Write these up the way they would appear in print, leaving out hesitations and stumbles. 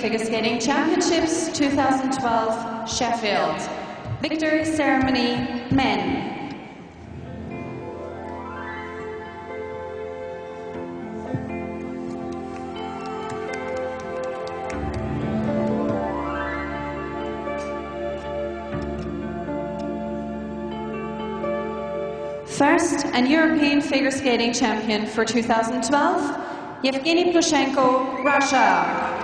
Figure Skating Championships 2012, Sheffield. Victory Ceremony, Men. First and European Figure Skating Champion for 2012, Yevgeny Plushenko, Russia.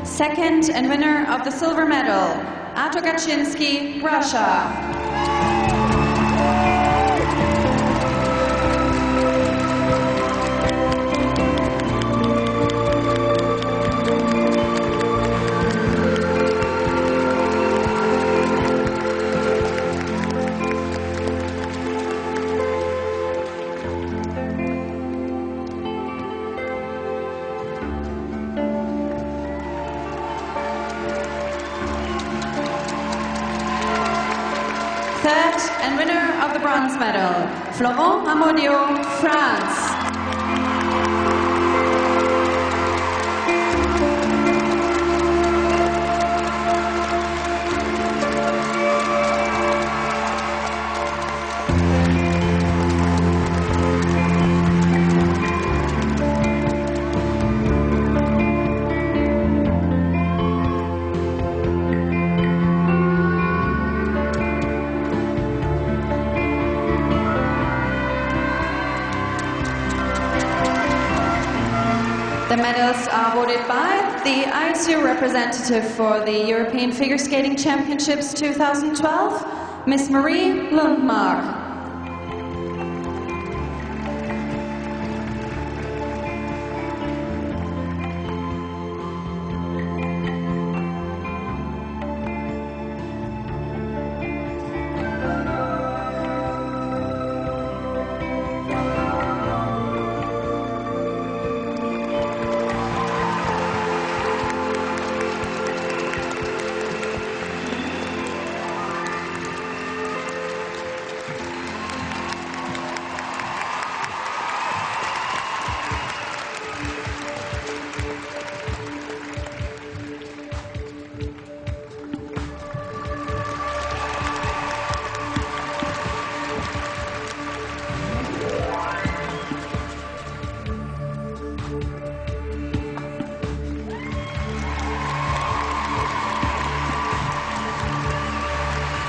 Second and winner of the silver medal, Artur Gachinsky, Russia. Third and winner of the bronze medal, Florent Amodio, France. The medals are awarded by the ISU representative for the European Figure Skating Championships 2012, Miss Marie Lundmark.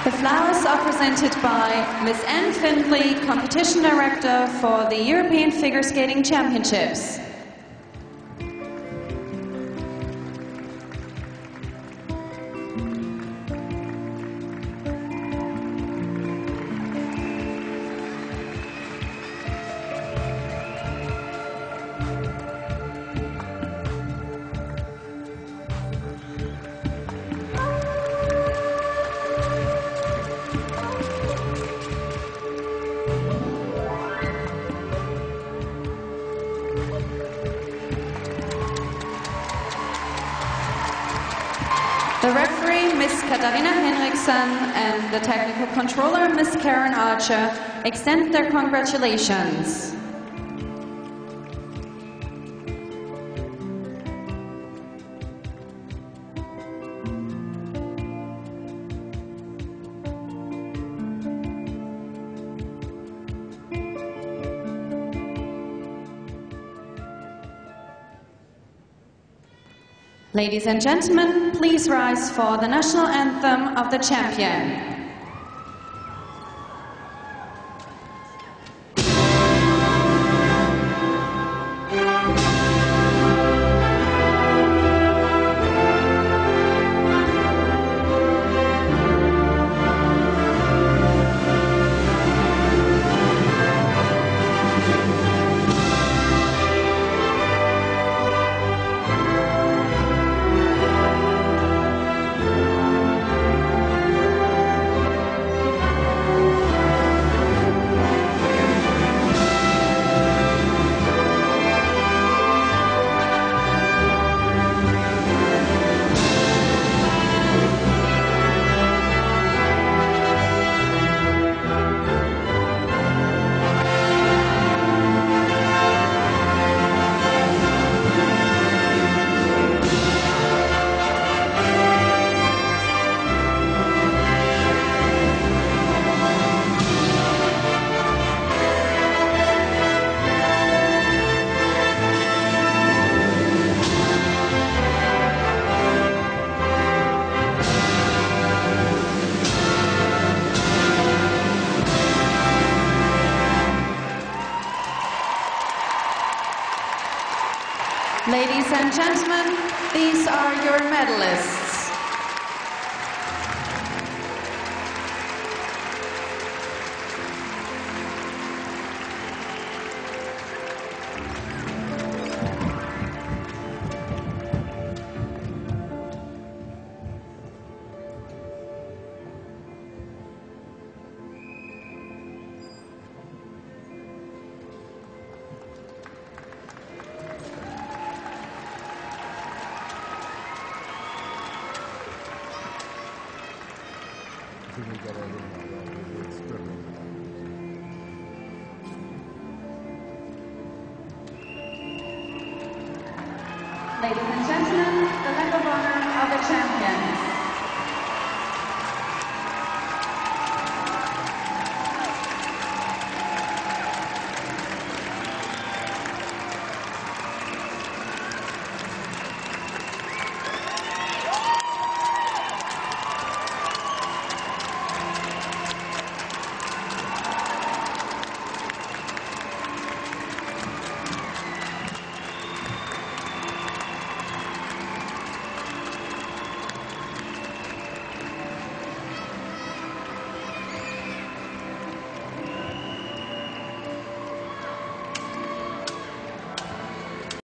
The flowers are presented by Ms. Anne Findlay, Competition Director for the European Figure Skating Championships. The referee, Ms. Katharina Henriksson, and the technical controller, Ms. Karen Archer, extend their congratulations. Ladies and gentlemen, please rise for the national anthem of the champion. and gentlemen, these are your medalists. Ladies and gentlemen, the Medal of Honor of the Champion.